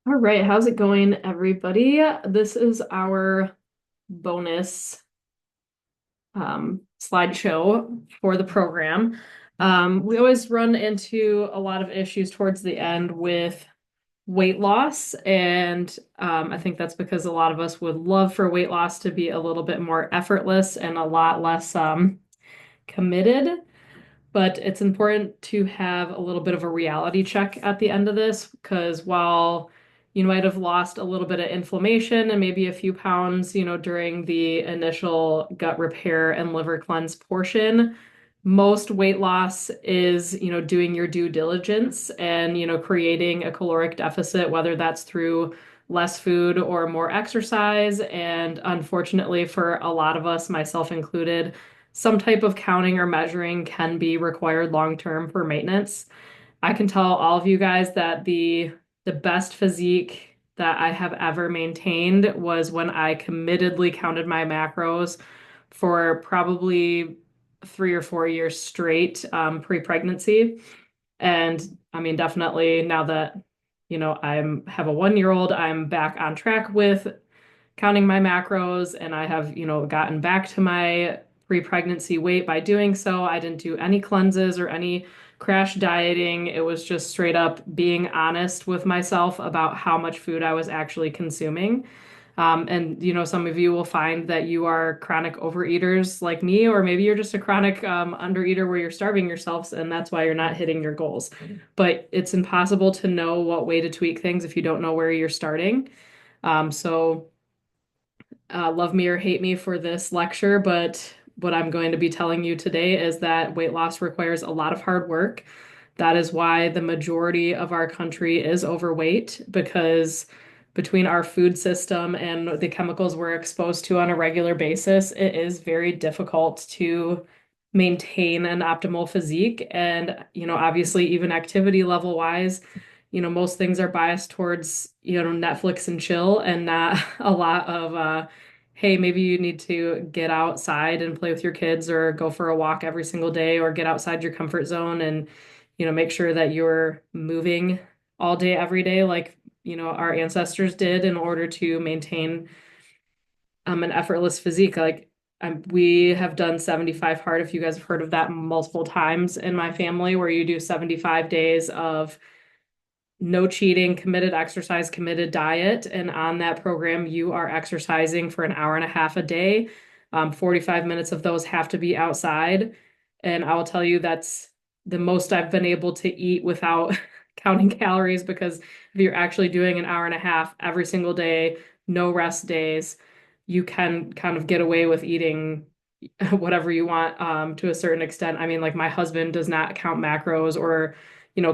All right, how's it going, everybody? This is our bonus slideshow for the program. We always run into a lot of issues towards the end with weight loss, and I think that's because a lot of us would love for weight loss to be a little bit more effortless and a lot less committed. But it's important to have a little bit of a reality check at the end of this because while you might have lost a little bit of inflammation and maybe a few pounds, during the initial gut repair and liver cleanse portion, most weight loss is, doing your due diligence and, creating a caloric deficit, whether that's through less food or more exercise. And unfortunately, for a lot of us, myself included, some type of counting or measuring can be required long term for maintenance. I can tell all of you guys that the best physique that I have ever maintained was when I committedly counted my macros for probably 3 or 4 years straight, pre-pregnancy. And I mean, definitely now that, I'm have a 1 year old, I'm back on track with counting my macros and I have, gotten back to my pre-pregnancy weight by doing so. I didn't do any cleanses or any crash dieting. It was just straight up being honest with myself about how much food I was actually consuming. And some of you will find that you are chronic overeaters like me, or maybe you're just a chronic undereater where you're starving yourselves and that's why you're not hitting your goals. But it's impossible to know what way to tweak things if you don't know where you're starting. So love me or hate me for this lecture, but what I'm going to be telling you today is that weight loss requires a lot of hard work. That is why the majority of our country is overweight, because between our food system and the chemicals we're exposed to on a regular basis, it is very difficult to maintain an optimal physique. And, obviously, even activity level wise, most things are biased towards, Netflix and chill and not a lot of, hey, maybe you need to get outside and play with your kids or go for a walk every single day or get outside your comfort zone and, make sure that you're moving all day, every day, like, our ancestors did in order to maintain an effortless physique. Like, we have done 75 hard, if you guys have heard of that, multiple times in my family, where you do 75 days of no cheating, committed exercise, committed diet. And on that program, you are exercising for an hour and a half a day. 45 minutes of those have to be outside. And I will tell you that's the most I've been able to eat without counting calories, because if you're actually doing an hour and a half every single day, no rest days, you can kind of get away with eating whatever you want, to a certain extent. I mean, like, my husband does not count macros or,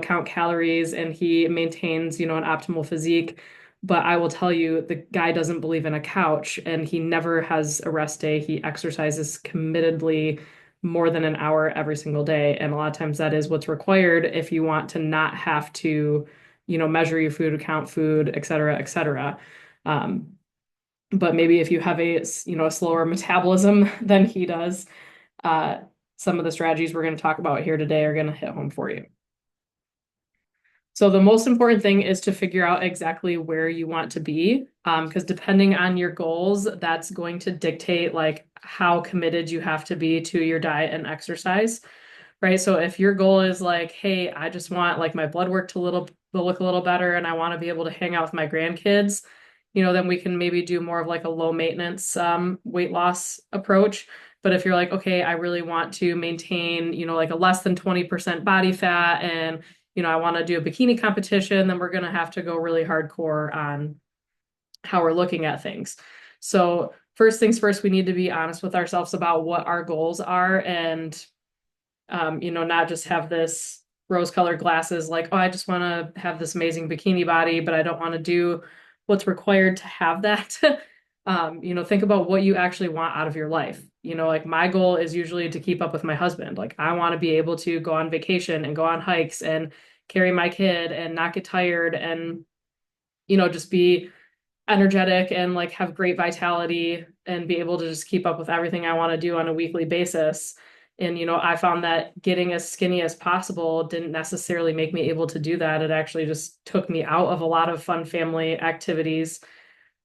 count calories, and he maintains, an optimal physique. But I will tell you, the guy doesn't believe in a couch and he never has a rest day. He exercises committedly more than an hour every single day. And a lot of times that is what's required if you want to not have to, measure your food, count food, et cetera, et cetera. Um, but maybe if you have a slower metabolism than he does, uh, some of the strategies we're going to talk about here today are going to hit home for you. So the most important thing is to figure out exactly where you want to be, because depending on your goals, that's going to dictate like how committed you have to be to your diet and exercise, right? So if your goal is like, hey, I just want like my blood work to look a little better and I want to be able to hang out with my grandkids, then we can maybe do more of like a low maintenance weight loss approach. But if you're like, okay, I really want to maintain, like a less than 20% body fat and I want to do a bikini competition, then we're going to have to go really hardcore on how we're looking at things. So first things first, we need to be honest with ourselves about what our goals are, and not just have this rose-colored glasses like, oh, I just want to have this amazing bikini body, but I don't want to do what's required to have that. Think about what you actually want out of your life. Like, my goal is usually to keep up with my husband. Like, I want to be able to go on vacation and go on hikes and carry my kid and not get tired and, just be energetic and like have great vitality and be able to just keep up with everything I want to do on a weekly basis And, I found that getting as skinny as possible didn't necessarily make me able to do that. It actually just took me out of a lot of fun family activities,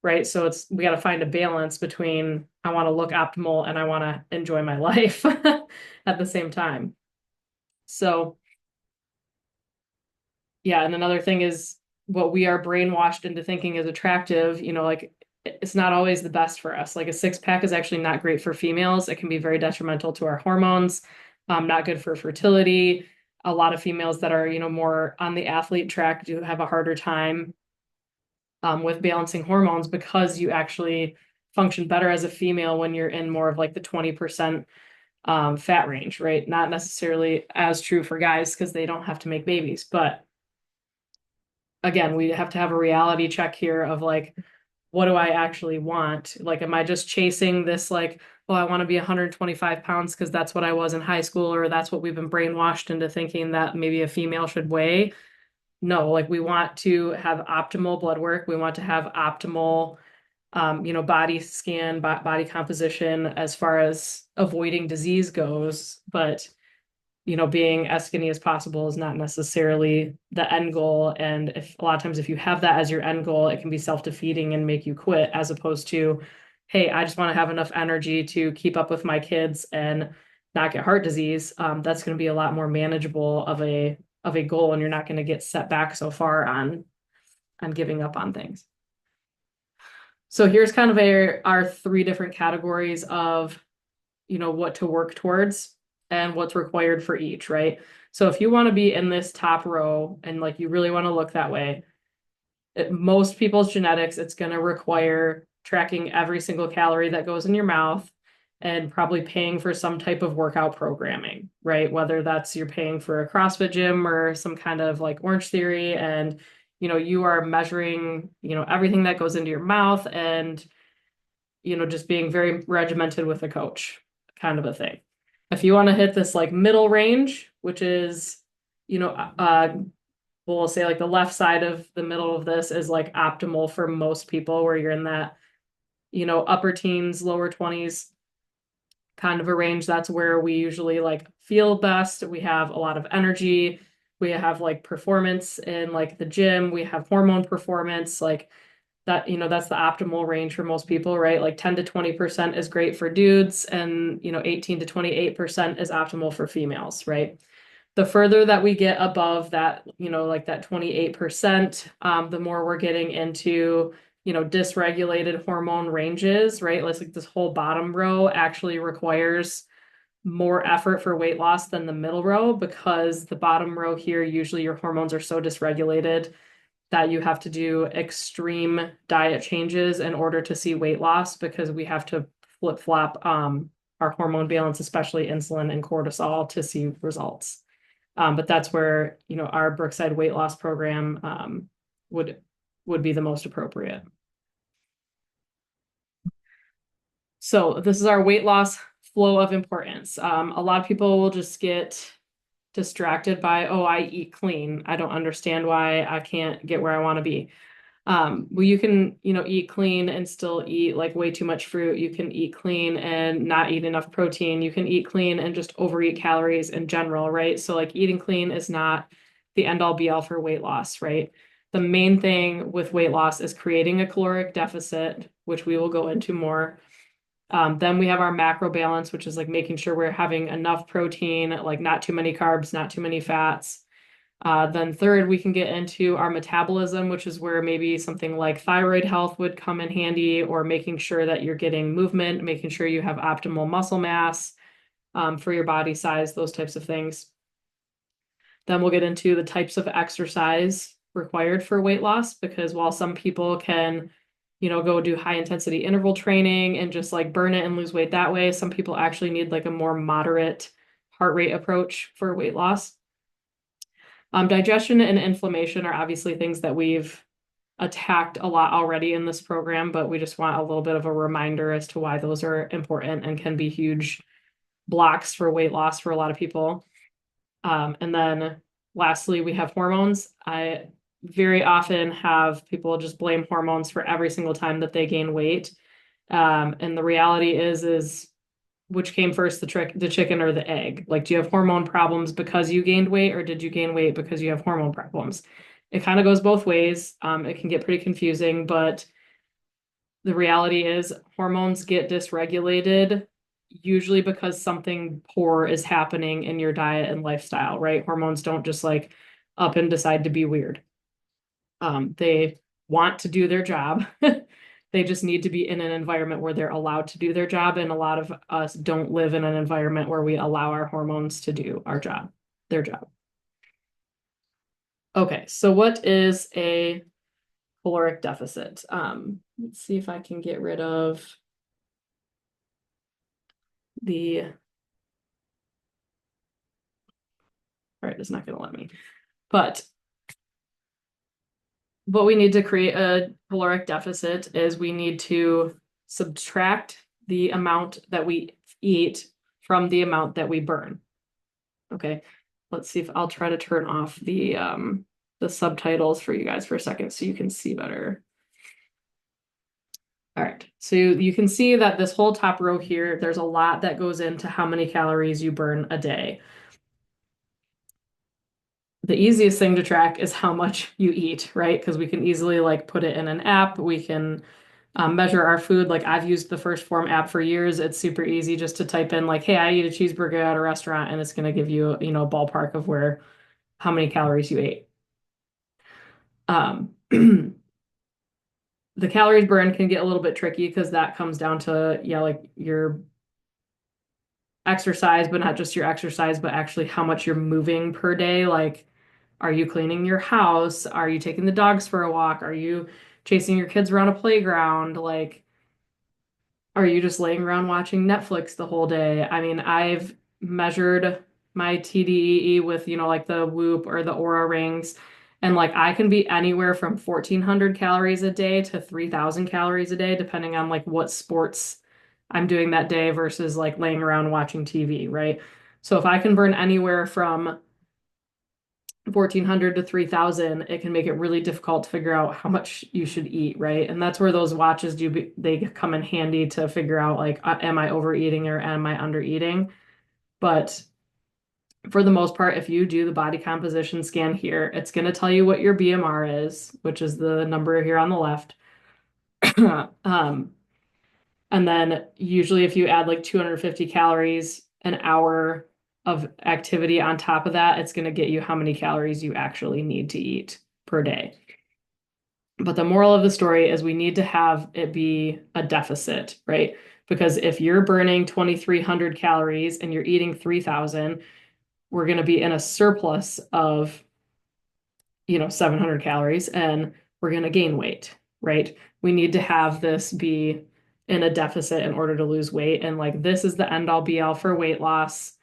right? So we got to find a balance between I want to look optimal and I want to enjoy my life at the same time. So, yeah, and another thing is what we are brainwashed into thinking is attractive, like it's not always the best for us. Like a six pack is actually not great for females. It can be very detrimental to our hormones, not good for fertility. A lot of females that are, more on the athlete track do have a harder time with balancing hormones because you actually function better as a female when you're in more of like the 20% fat range, right? Not necessarily as true for guys because they don't have to make babies, but again, we have to have a reality check here of like, what do I actually want? Like, am I just chasing this, like, oh, I want to be 125 pounds because that's what I was in high school, or that's what we've been brainwashed into thinking that maybe a female should weigh? No, like, we want to have optimal blood work. We want to have optimal, body scan, body composition as far as avoiding disease goes. But being as skinny as possible is not necessarily the end goal. And if a lot of times if you have that as your end goal, it can be self-defeating and make you quit, as opposed to, hey, I just want to have enough energy to keep up with my kids and not get heart disease. That's going to be a lot more manageable of a goal, and you're not going to get set back so far on giving up on things. So here's kind of our three different categories of what to work towards and what's required for each, right? So if you want to be in this top row and like you really want to look that way, most people's genetics, it's going to require tracking every single calorie that goes in your mouth and probably paying for some type of workout programming, right? Whether that's you're paying for a CrossFit gym or some kind of like Orange Theory, and you are measuring, everything that goes into your mouth, and just being very regimented with a coach, kind of a thing. If you want to hit this like middle range, which is, we'll say like the left side of the middle of this is like optimal for most people, where you're in that, upper teens, lower 20s kind of a range. That's where we usually like feel best. We have a lot of energy. We have like performance in like the gym. We have hormone performance, like that, that's the optimal range for most people, right? Like 10 to 20% is great for dudes, and 18 to 28% is optimal for females, right? The further that we get above that, like that 28%, the more we're getting into, dysregulated hormone ranges, right? Like this whole bottom row actually requires more effort for weight loss than the middle row, because the bottom row here, usually your hormones are so dysregulated that you have to do extreme diet changes in order to see weight loss, because we have to flip-flop our hormone balance, especially insulin and cortisol, to see results. But that's where, our Brookside weight loss program would be the most appropriate. So this is our weight loss flow of importance. A lot of people will just get distracted by, oh, I eat clean. I don't understand why I can't get where I want to be. Well, you can, eat clean and still eat like way too much fruit. You can eat clean and not eat enough protein. You can eat clean and just overeat calories in general, right? So like eating clean is not the end all be all for weight loss, right? The main thing with weight loss is creating a caloric deficit, which we will go into more. Then we have our macro balance, which is like making sure we're having enough protein, like not too many carbs, not too many fats. Then third, we can get into our metabolism, which is where maybe something like thyroid health would come in handy, or making sure that you're getting movement, making sure you have optimal muscle mass for your body size, those types of things. Then we'll get into the types of exercise required for weight loss, because while some people can go do high intensity interval training and just like burn it and lose weight that way, some people actually need like a more moderate heart rate approach for weight loss. Digestion and inflammation are obviously things that we've attacked a lot already in this program, but we just want a little bit of a reminder as to why those are important and can be huge blocks for weight loss for a lot of people. And then lastly, we have hormones. I very often have people just blame hormones for every single time that they gain weight. And the reality is which came first, the chicken or the egg? Like, do you have hormone problems because you gained weight, or did you gain weight because you have hormone problems? It kind of goes both ways. It can get pretty confusing, but the reality is hormones get dysregulated usually because something poor is happening in your diet and lifestyle, right? Hormones don't just like up and decide to be weird. They want to do their job. They just need to be in an environment where they're allowed to do their job. And a lot of us don't live in an environment where we allow our hormones to do our job, their job. Okay, so what is a caloric deficit? Let's see if I can get rid of the, all right, it's not going to let me. But what we need to create a caloric deficit is we need to subtract the amount that we eat from the amount that we burn. Okay, let's see if I'll try to turn off the subtitles for you guys for a second so you can see better. All right, so you can see that this whole top row here, there's a lot that goes into how many calories you burn a day. The easiest thing to track is how much you eat, right? Because we can easily like put it in an app. We can measure our food. Like I've used the First Form app for years. It's super easy just to type in like, hey, I eat a cheeseburger at a restaurant, and it's going to give you, you know, a ballpark of how many calories you ate. The calories burned can get a little bit tricky because that comes down to, yeah, like your exercise, but not just your exercise, but actually how much you're moving per day. Like, are you cleaning your house? Are you taking the dogs for a walk? Are you chasing your kids around a playground? Like, are you just laying around watching Netflix the whole day? I mean, I've measured my TDEE with, you know, like the Whoop or the Aura rings, and like I can be anywhere from 1,400 calories a day to 3,000 calories a day, depending on like what sports I'm doing that day versus like laying around watching TV, right? So if I can burn anywhere from 1,400 to 3,000, it can make it really difficult to figure out how much you should eat, right? And that's where those watches they come in handy to figure out like, am I overeating or am I undereating? But for the most part, if you do the body composition scan here, it's going to tell you what your BMR is, which is the number here on the left. um, and then usually if you add like 250 calories an hour of activity on top of that, it's going to get you how many calories you actually need to eat per day. But the moral of the story is we need to have it be a deficit, right? Because if you're burning 2,300 calories and you're eating 3,000, we're going to be in a surplus of, you know, 700 calories and we're going to gain weight, right? We need to have this be in a deficit in order to lose weight. And like, this is the end all be all for weight loss.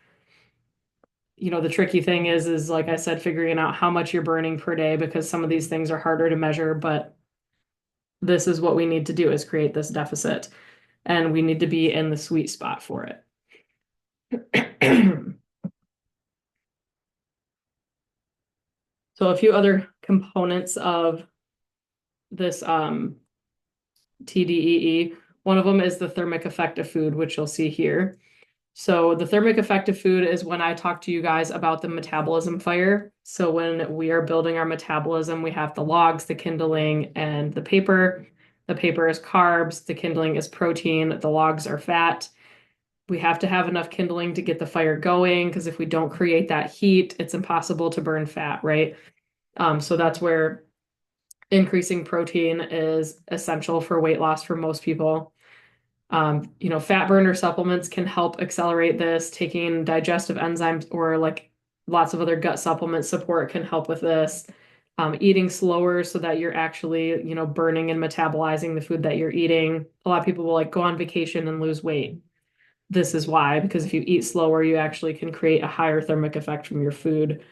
You know, the tricky thing is like I said, figuring out how much you're burning per day because some of these things are harder to measure, but this is what we need to do is create this deficit and we need to be in the sweet spot for it. So a few other components of this TDEE. One of them is the thermic effect of food, which you'll see here. So the thermic effect of food is when I talk to you guys about the metabolism fire. So when we are building our metabolism, we have the logs, the kindling, and the paper. The paper is carbs, the kindling is protein, the logs are fat. We have to have enough kindling to get the fire going because if we don't create that heat, it's impossible to burn fat, right? So that's where increasing protein is essential for weight loss for most people. You know, fat burner supplements can help accelerate this. Taking digestive enzymes or like lots of other gut supplement support can help with this. Eating slower so that you're actually, you know, burning and metabolizing the food that you're eating. A lot of people will like go on vacation and lose weight. This is why, because if you eat slower, you actually can create a higher thermic effect from your food.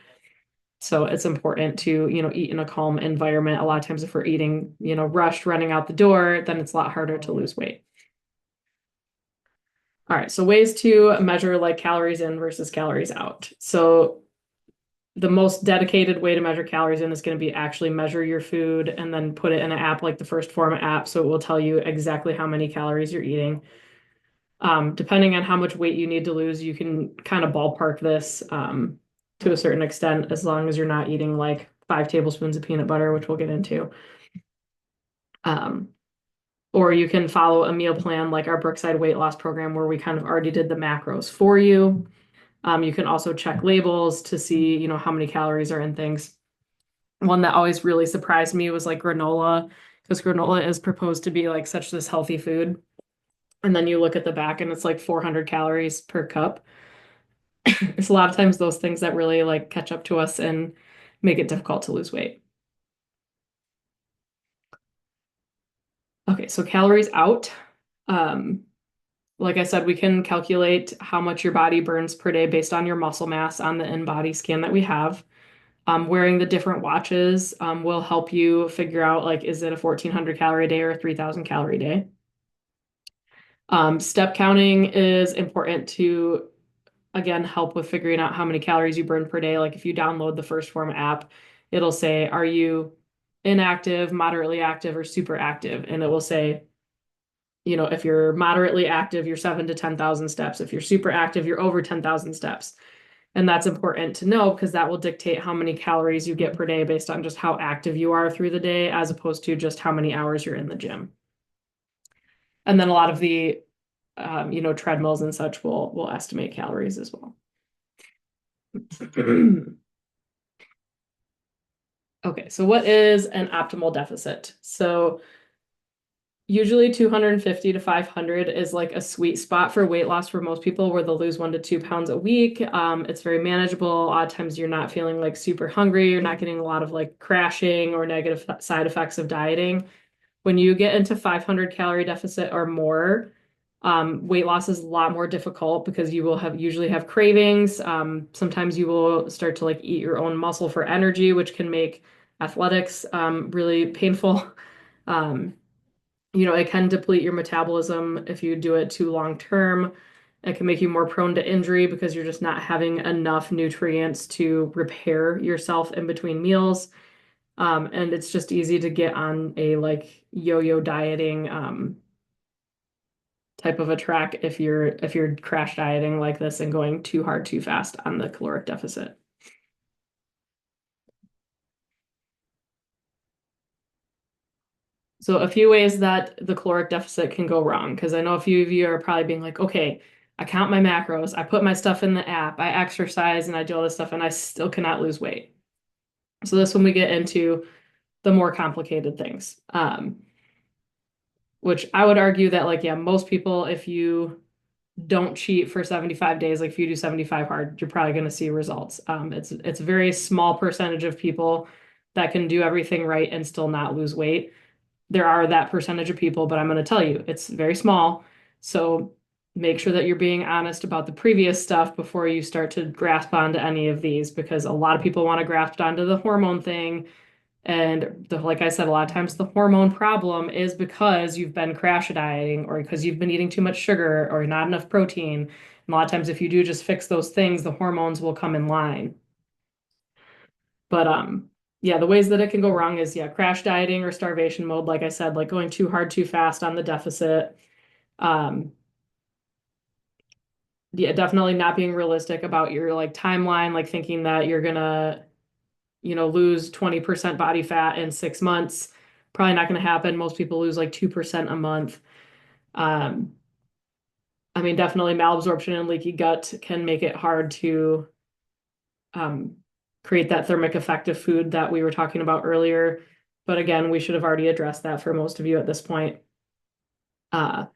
So it's important to, you know, eat in a calm environment. A lot of times if we're eating, you know, rushed, running out the door, then it's a lot harder to lose weight. All right, so ways to measure like calories in versus calories out. So the most dedicated way to measure calories in is going to be actually measure your food and then put it in an app like the First Form app. So it will tell you exactly how many calories you're eating. Depending on how much weight you need to lose, you can kind of ballpark this to a certain extent, as long as you're not eating like 5 tablespoons of peanut butter, which we'll get into. Um, or you can follow a meal plan like our Brookside weight loss program, where we kind of already did the macros for you. You can also check labels to see, how many calories are in things. One that always really surprised me was like granola, because granola is proposed to be like such this healthy food. And then you look at the back and it's like 400 calories per cup. It's a lot of times those things that really like catch up to us and make it difficult to lose weight. Okay, so calories out. Um, like I said, we can calculate how much your body burns per day based on your muscle mass on the in-body scan that we have. Wearing the different watches will help you figure out like, is it a 1,400 calorie day or a 3,000 calorie day? Step counting is important to, again, help with figuring out how many calories you burn per day. Like if you download the First Form app, it'll say, are you inactive, moderately active, or super active? And it will say, if you're moderately active, you're 7 to 10,000 steps. If you're super active, you're over 10,000 steps. And that's important to know because that will dictate how many calories you get per day based on just how active you are through the day, as opposed to just how many hours you're in the gym. And then a lot of the, treadmills and such will estimate calories as well. Okay, so what is an optimal deficit? So usually 250 to 500 is like a sweet spot for weight loss for most people, where they'll lose 1 to 2 pounds a week. It's very manageable. A lot of times you're not feeling like super hungry. You're not getting a lot of like crashing or negative side effects of dieting. When you get into 500 calorie deficit or more, weight loss is a lot more difficult because you will usually have cravings. Sometimes you will start to like eat your own muscle for energy, which can make athletics really painful. Um, it can deplete your metabolism if you do it too long term. It can make you more prone to injury because you're just not having enough nutrients to repair yourself in between meals. And it's just easy to get on a like yo-yo dieting type of a track if you're crash dieting like this and going too hard too fast on the caloric deficit. So a few ways that the caloric deficit can go wrong, because I know a few of you are probably being like, okay, I count my macros, I put my stuff in the app, I exercise and I do all this stuff and I still cannot lose weight. So this when we get into the more complicated things. Which I would argue that like, yeah, most people, if you don't cheat for 75 days, like if you do 75 hard, you're probably going to see results. It's a very small percentage of people that can do everything right and still not lose weight. There are that percentage of people, but I'm going to tell you, it's very small. So make sure that you're being honest about the previous stuff before you start to grasp onto any of these, because a lot of people want to grasp onto the hormone thing. And like I said, a lot of times the hormone problem is because you've been crash dieting or because you've been eating too much sugar or not enough protein. And a lot of times, if you do just fix those things, the hormones will come in line. But yeah, the ways that it can go wrong is yeah, crash dieting or starvation mode, like I said, like going too hard, too fast on the deficit. Um, yeah, definitely not being realistic about your like timeline, like thinking that you're gonna lose 20% body fat in 6 months. Probably not going to happen. Most people lose like 2% a month. Um, I mean, definitely malabsorption and leaky gut can make it hard to um, create that thermic effect of food that we were talking about earlier. But again, we should have already addressed that for most of you at this point. Uh,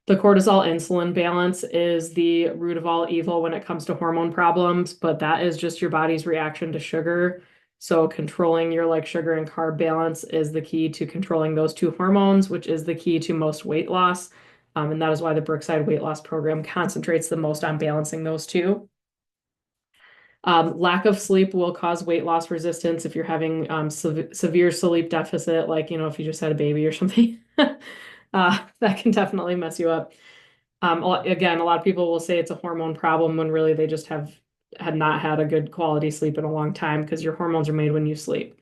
the cortisol insulin balance is the root of all evil when it comes to hormone problems, but that is just your body's reaction to sugar. So controlling your like sugar and carb balance is the key to controlling those two hormones, which is the key to most weight loss. And that is why the Brookside weight loss program concentrates the most on balancing those two. Lack of sleep will cause weight loss resistance if you're having severe sleep deficit, like, if you just had a baby or something. That can definitely mess you up. Again, a lot of people will say it's a hormone problem when really they just had not had a good quality sleep in a long time because your hormones are made when you sleep.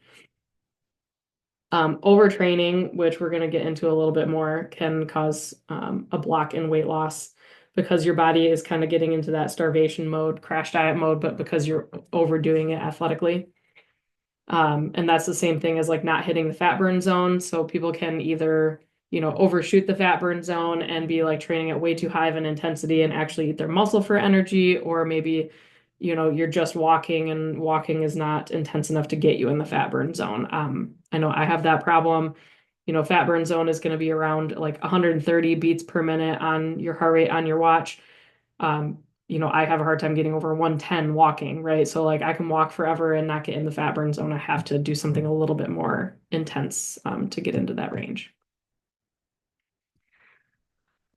Overtraining, which we're going to get into a little bit more, can cause a block in weight loss because your body is kind of getting into that starvation mode, crash diet mode, but because you're overdoing it athletically. And that's the same thing as like not hitting the fat burn zone. So people can either, overshoot the fat burn zone and be like training at way too high of an intensity and actually eat their muscle for energy, or maybe, you're just walking and walking is not intense enough to get you in the fat burn zone. I know I have that problem. Fat burn zone is going to be around like 130 beats per minute on your heart rate on your watch. I have a hard time getting over 110 walking, right? So like I can walk forever and not get in the fat burn zone. I have to do something a little bit more intense to get into that range.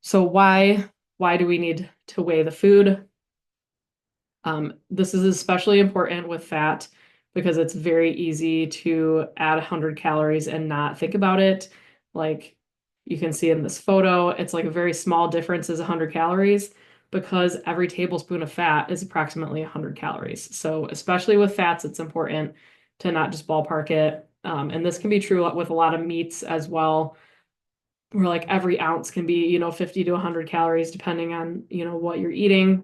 So why do we need to weigh the food? This is especially important with fat because it's very easy to add 100 calories and not think about it. Like you can see in this photo, it's like a very small difference is 100 calories because every tablespoon of fat is approximately 100 calories. So especially with fats, it's important to not just ballpark it. And this can be true with a lot of meats as well, where like every ounce can be, 50 to 100 calories depending on, what you're eating.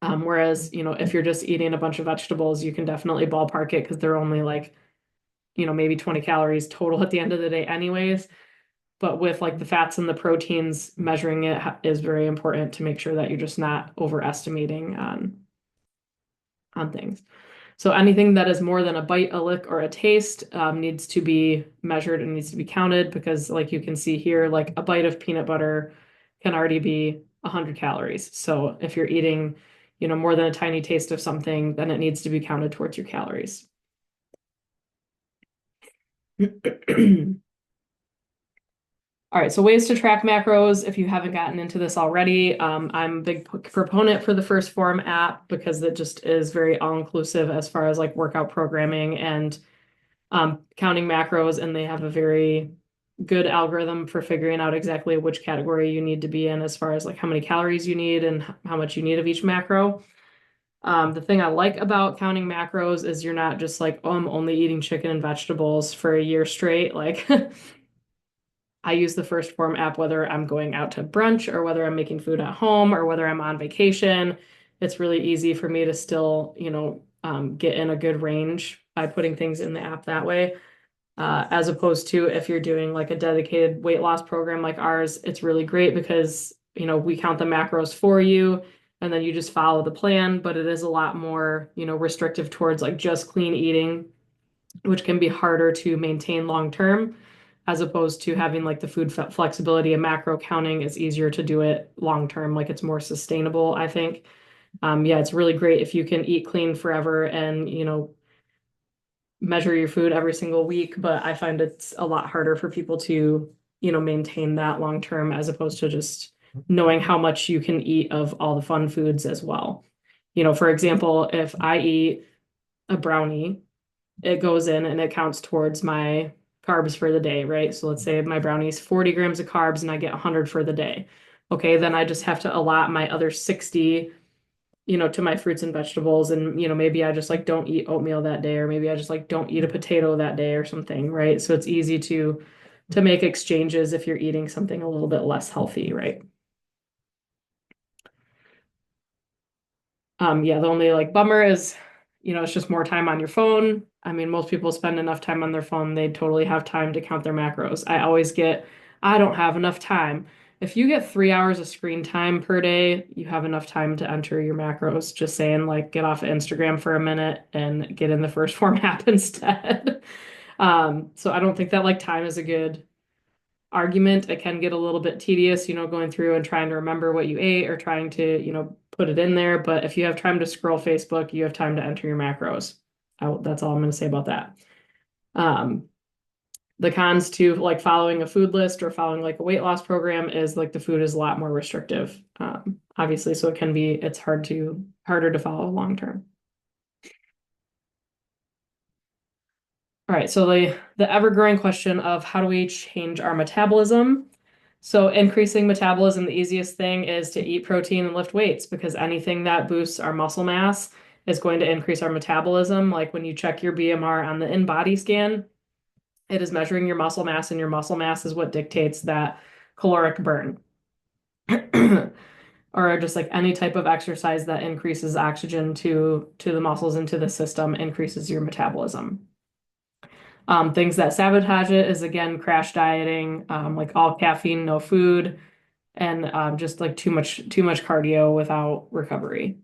Whereas, if you're just eating a bunch of vegetables, you can definitely ballpark it because they're only like, maybe 20 calories total at the end of the day anyways. But with like the fats and the proteins, measuring it is very important to make sure that you're just not overestimating on things. So anything that is more than a bite, a lick, or a taste needs to be measured and needs to be counted because like you can see here, like a bite of peanut butter can already be 100 calories. So if you're eating, more than a tiny taste of something, then it needs to be counted towards your calories. All right, so ways to track macros if you haven't gotten into this already. I'm a big proponent for the First Form app because it just is very all-inclusive as far as like workout programming and counting macros, and they have a very good algorithm for figuring out exactly which category you need to be in as far as like how many calories you need and how much you need of each macro. The thing I like about counting macros is you're not just like, oh, I'm only eating chicken and vegetables for a year straight. Like I use the First Form app whether I'm going out to brunch or whether I'm making food at home or whether I'm on vacation. It's really easy for me to still, get in a good range by putting things in the app that way. As opposed to if you're doing like a dedicated weight loss program like ours, it's really great because, we count the macros for you and then you just follow the plan, but it is a lot more, restrictive towards like just clean eating, which can be harder to maintain long term, as opposed to having like the food flexibility and macro counting is easier to do it long term. Like it's more sustainable, I think. Yeah, it's really great if you can eat clean forever and, measure your food every single week, but I find it's a lot harder for people to, maintain that long term as opposed to just knowing how much you can eat of all the fun foods as well. For example, if I eat a brownie, it goes in and it counts towards my carbs for the day, right? So let's say my brownie's 40 grams of carbs and I get 100 for the day. Okay, then I just have to allot my other 60, to my fruits and vegetables. And, maybe I just like don't eat oatmeal that day, or maybe I just like don't eat a potato that day or something, right? So it's easy to make exchanges if you're eating something a little bit less healthy, right? Yeah, the only like bummer is, it's just more time on your phone. I mean, most people spend enough time on their phone, they totally have time to count their macros. I always get, I don't have enough time. If you get 3 hours of screen time per day, you have enough time to enter your macros. Just saying, like, get off of Instagram for a minute and get in the First Form app instead. So I don't think that like time is a good argument. It can get a little bit tedious, going through and trying to remember what you ate or trying to, put it in there. But if you have time to scroll Facebook, you have time to enter your macros. That's all I'm going to say about that. Um, the cons to like following a food list or following like a weight loss program is like the food is a lot more restrictive, obviously. So it's harder to follow long term. All right, so the ever-growing question of how do we change our metabolism? So increasing metabolism, the easiest thing is to eat protein and lift weights because anything that boosts our muscle mass is going to increase our metabolism. Like when you check your BMR on the in-body scan, it is measuring your muscle mass, and your muscle mass is what dictates that caloric burn. or just like any type of exercise that increases oxygen to the muscles and to the system increases your metabolism. Things that sabotage it is again crash dieting, like all caffeine, no food, and just like too much cardio without recovery.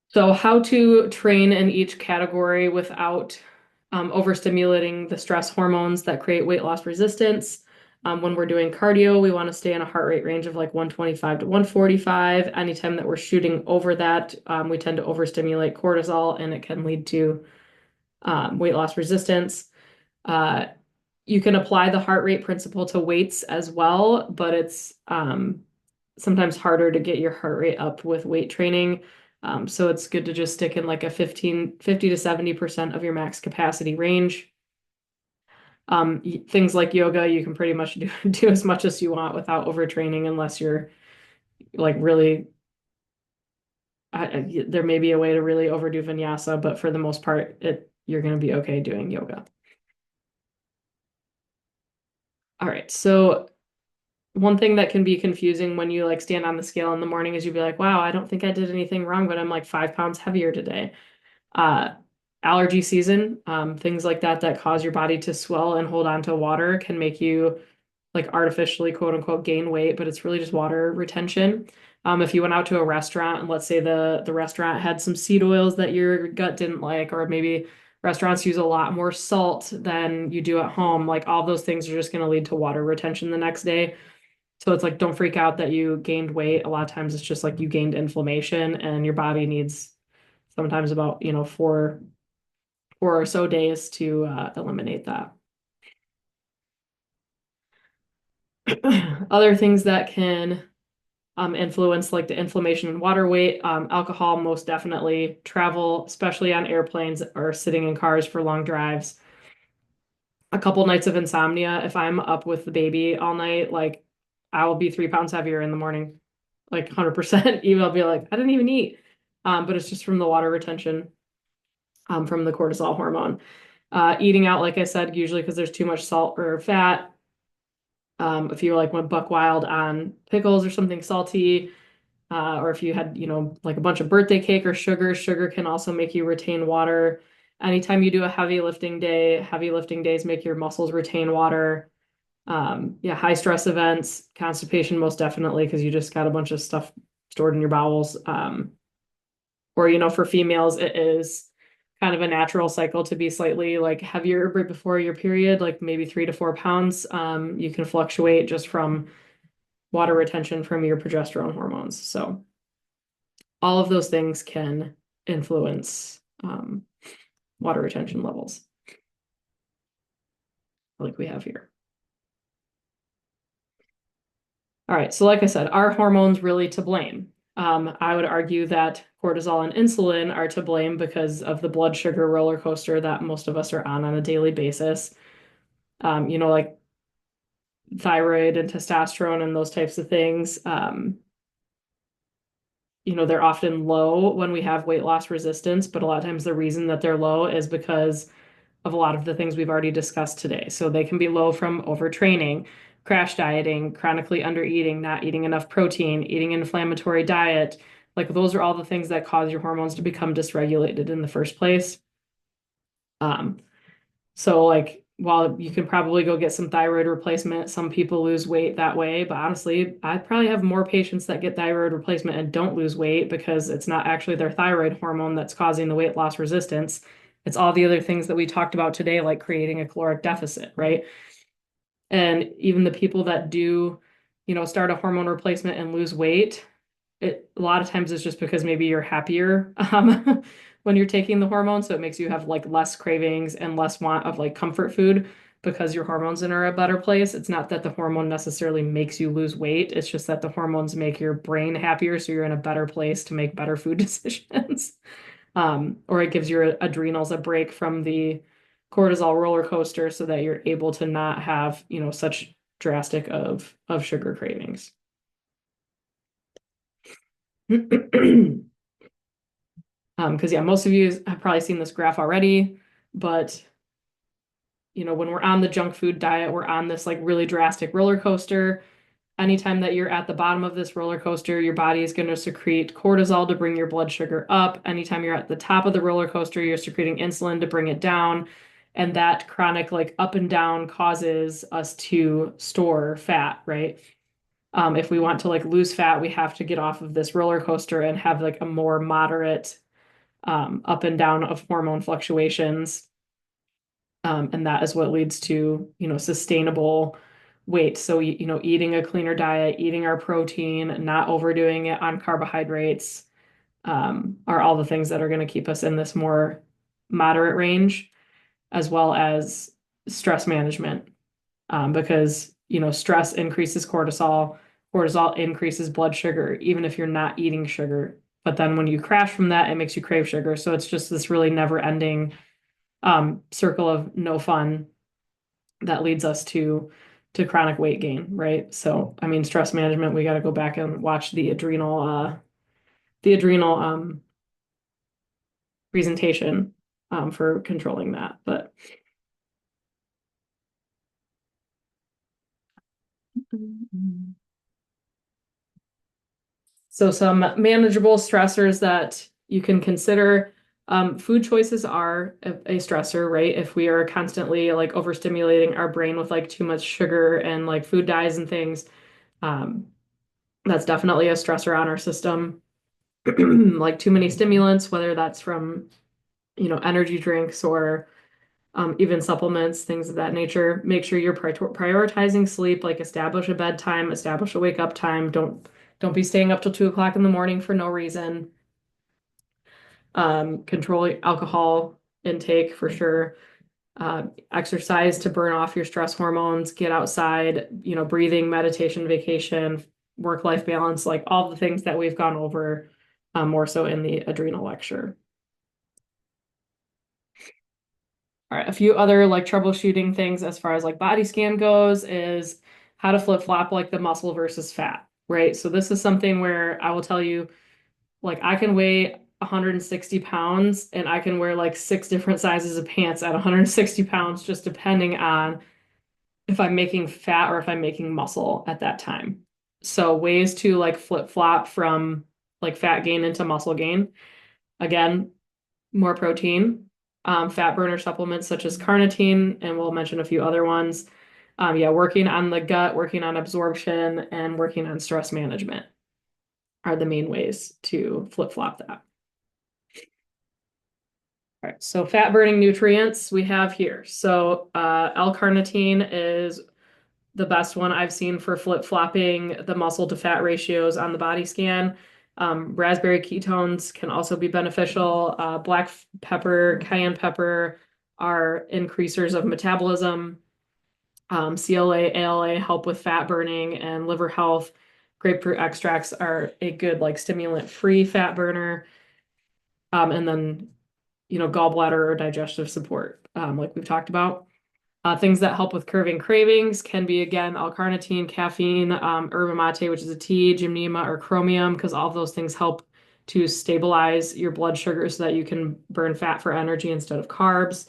So, how to train in each category without overstimulating the stress hormones that create weight loss resistance. When we're doing cardio, we want to stay in a heart rate range of like 125 to 145. Anytime that we're shooting over that, we tend to overstimulate cortisol and it can lead to weight loss resistance. Uh, you can apply the heart rate principle to weights as well, but it's sometimes harder to get your heart rate up with weight training. So it's good to just stick in like a 50 to 70% of your max capacity range. Things like yoga, you can pretty much do as much as you want without overtraining unless you're like really, there may be a way to really overdo vinyasa, but for the most part, you're going to be okay doing yoga. All right, so one thing that can be confusing when you like stand on the scale in the morning is you'd be like, wow, I don't think I did anything wrong, but I'm like 5 pounds heavier today. Uh, Allergy season, things like that that cause your body to swell and hold on to water can make you like artificially quote unquote gain weight, but it's really just water retention. If you went out to a restaurant and let's say the restaurant had some seed oils that your gut didn't like, or maybe restaurants use a lot more salt than you do at home, like all those things are just going to lead to water retention the next day. So it's like, don't freak out that you gained weight. A lot of times it's just like you gained inflammation and your body needs sometimes about, 4 or so days to eliminate that. Other things that can influence like the inflammation and water weight, alcohol, most definitely, travel, especially on airplanes or sitting in cars for long drives. A couple nights of insomnia. If I'm up with the baby all night, like I will be 3 pounds heavier in the morning, like 100%. Even I'll be like, I didn't even eat. But it's just from the water retention, from the cortisol hormone. Eating out, like I said, usually because there's too much salt or fat. If you like went buck wild on pickles or something salty, or if you had, like a bunch of birthday cake or sugar, sugar can also make you retain water. Anytime you do a heavy lifting day, heavy lifting days make your muscles retain water. Yeah, high stress events, constipation, most definitely, because you just got a bunch of stuff stored in your bowels. Or, for females, it is kind of a natural cycle to be slightly like heavier right before your period, like maybe 3 to 4 pounds. You can fluctuate just from water retention from your progesterone hormones. So all of those things can influence water retention levels, like we have here. All right, so like I said, are hormones really to blame? I would argue that cortisol and insulin are to blame because of the blood sugar roller coaster that most of us are on a daily basis. Like thyroid and testosterone and those types of things. They're often low when we have weight loss resistance, but a lot of times the reason that they're low is because of a lot of the things we've already discussed today. So they can be low from overtraining, crash dieting, chronically undereating, not eating enough protein, eating an inflammatory diet. Like those are all the things that cause your hormones to become dysregulated in the first place. Um, so like while you can probably go get some thyroid replacement, some people lose weight that way, but honestly, I probably have more patients that get thyroid replacement and don't lose weight because it's not actually their thyroid hormone that's causing the weight loss resistance. It's all the other things that we talked about today, like creating a caloric deficit, right? And even the people that do, start a hormone replacement and lose weight, a lot of times it's just because maybe you're happier when you're taking the hormone, so it makes you have like less cravings and less want of like comfort food because your hormones are in a better place. It's not that the hormone necessarily makes you lose weight, it's just that the hormones make your brain happier, so you're in a better place to make better food decisions. Or it gives your adrenals a break from the cortisol roller coaster so that you're able to not have, such drastic of sugar cravings. Because yeah, most of you have probably seen this graph already, but when we're on the junk food diet, we're on this like really drastic roller coaster. Anytime that you're at the bottom of this roller coaster, your body is going to secrete cortisol to bring your blood sugar up. Anytime you're at the top of the roller coaster, you're secreting insulin to bring it down. And that chronic, like up and down, causes us to store fat, right? If we want to like lose fat, we have to get off of this roller coaster and have like a more moderate up and down of hormone fluctuations. And that is what leads to, sustainable weight. So, eating a cleaner diet, eating our protein, not overdoing it on carbohydrates, are all the things that are going to keep us in this more moderate range, as well as stress management. Because, stress increases cortisol, cortisol increases blood sugar, even if you're not eating sugar. But then when you crash from that, it makes you crave sugar. So it's just this really never ending circle of no fun that leads us to chronic weight gain, right? So, I mean, stress management, we got to go back and watch the adrenal presentation for controlling that. But so some manageable stressors that you can consider. Food choices are a stressor, right? If we are constantly like overstimulating our brain with like too much sugar and like food dyes and things, um, that's definitely a stressor on our system. Like too many stimulants, whether that's from, energy drinks or even supplements, things of that nature. Make sure you're prioritizing sleep, like establish a bedtime, establish a wake up time. Don't be staying up till 2 o'clock in the morning for no reason. Control alcohol intake for sure. Exercise to burn off your stress hormones, get outside, breathing, meditation, vacation, work-life balance, like all the things that we've gone over more so in the adrenal lecture. All right, a few other like troubleshooting things as far as like body scan goes is how to flip-flop like the muscle versus fat, right? So this is something where I will tell you, like I can weigh 160 pounds and I can wear like six different sizes of pants at 160 pounds, just depending on if I'm making fat or if I'm making muscle at that time. So ways to like flip-flop from like fat gain into muscle gain. Again, more protein, fat burner supplements such as carnitine, and we'll mention a few other ones. Yeah, working on the gut, working on absorption, and working on stress management are the main ways to flip-flop that. All right, so fat burning nutrients we have here. So L-carnitine is the best one I've seen for flip-flopping the muscle to fat ratios on the body scan. Raspberry ketones can also be beneficial. Black pepper, cayenne pepper are increasers of metabolism. CLA, ALA help with fat burning and liver health. Grapefruit extracts are a good like stimulant-free fat burner. And then, gallbladder or digestive support, like we've talked about. Things that help with curving cravings can be, again, L-carnitine, caffeine, yerba mate, which is a tea, gymnema, or chromium, because all of those things help to stabilize your blood sugar so that you can burn fat for energy instead of carbs.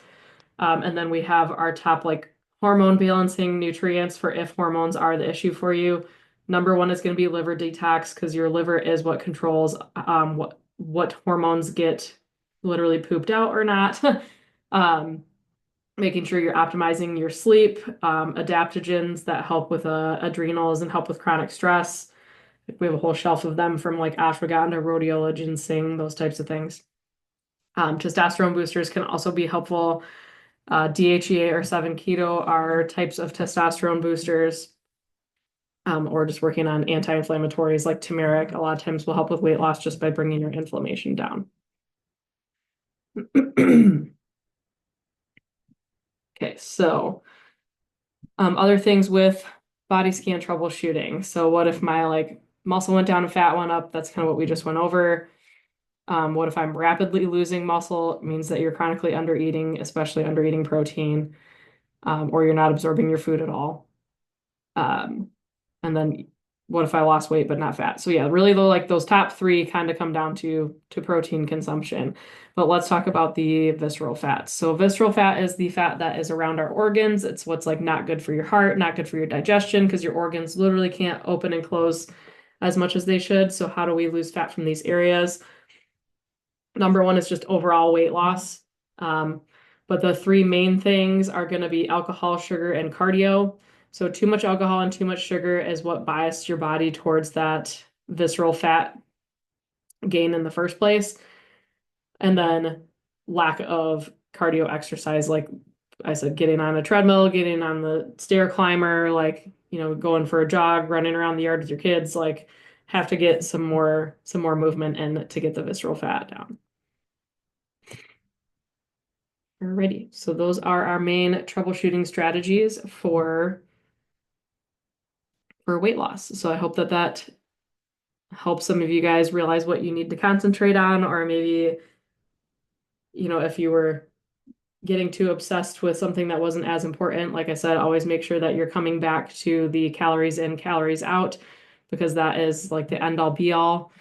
And then we have our top like hormone balancing nutrients for if hormones are the issue for you. Number one is going to be liver detox because your liver is what controls what hormones get literally pooped out or not. Making sure you're optimizing your sleep, adaptogens that help with adrenals and help with chronic stress. We have a whole shelf of them from like ashwagandha, rhodiola, ginseng, those types of things. Testosterone boosters can also be helpful. DHEA or 7-keto are types of testosterone boosters, or just working on anti-inflammatories like turmeric. A lot of times will help with weight loss just by bringing your inflammation down. Okay, so other things with body scan troubleshooting. So what if my like muscle went down and fat went up? That's kind of what we just went over. What if I'm rapidly losing muscle? It means that you're chronically undereating, especially undereating protein, or you're not absorbing your food at all. And then what if I lost weight but not fat? So yeah, really though, like those top three kind of come down to protein consumption. But let's talk about the visceral fats. So visceral fat is the fat that is around our organs. It's what's like not good for your heart, not good for your digestion, because your organs literally can't open and close as much as they should. So how do we lose fat from these areas? Number one is just overall weight loss. Um, but the three main things are going to be alcohol, sugar, and cardio. So too much alcohol and too much sugar is what biased your body towards that visceral fat gain in the first place. And then lack of cardio exercise, like I said, getting on a treadmill, getting on the stair climber, like, going for a jog, running around the yard with your kids, like have to get some more movement in to get the visceral fat down. Alrighty, so those are our main troubleshooting strategies for weight loss. So I hope that that helps some of you guys realize what you need to concentrate on, or maybe, if you were getting too obsessed with something that wasn't as important, like I said, always make sure that you're coming back to the calories in, calories out, because that is like the end all be all.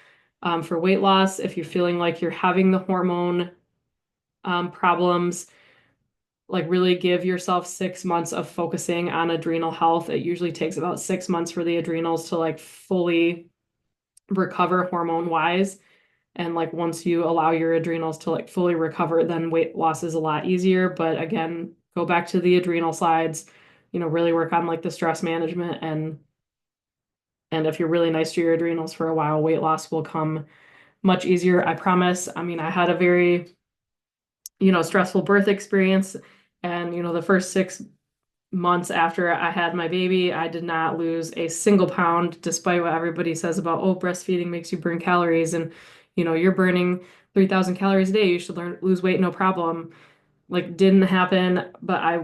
For weight loss, if you're feeling like you're having the hormone problems, like really give yourself 6 months of focusing on adrenal health. It usually takes about 6 months for the adrenals to like fully recover hormone wise. And like once you allow your adrenals to like fully recover, then weight loss is a lot easier. But again, go back to the adrenal sides, really work on like the stress management, and if you're really nice to your adrenals for a while, weight loss will come much easier. I promise. I mean, I had a very, stressful birth experience, and the first 6 months after I had my baby, I did not lose a single pound, despite what everybody says about, oh, breastfeeding makes you burn calories. And, you're burning 3,000 calories a day. You should lose weight, no problem. Like, didn't happen. But I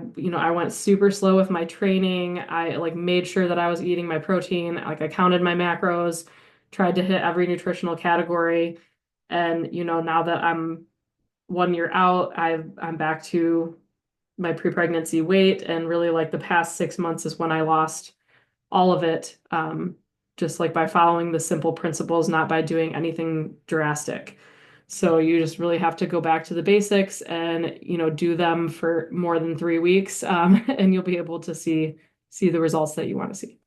went super slow with my training. I like made sure that I was eating my protein. Like, I counted my macros, tried to hit every nutritional category. And, now that I'm 1 year out, I'm back to my pre-pregnancy weight, and really like the past 6 months is when I lost all of it, just like by following the simple principles, not by doing anything drastic. So you just really have to go back to the basics and do them for more than 3 weeks, and you'll be able to see the results that you want to see.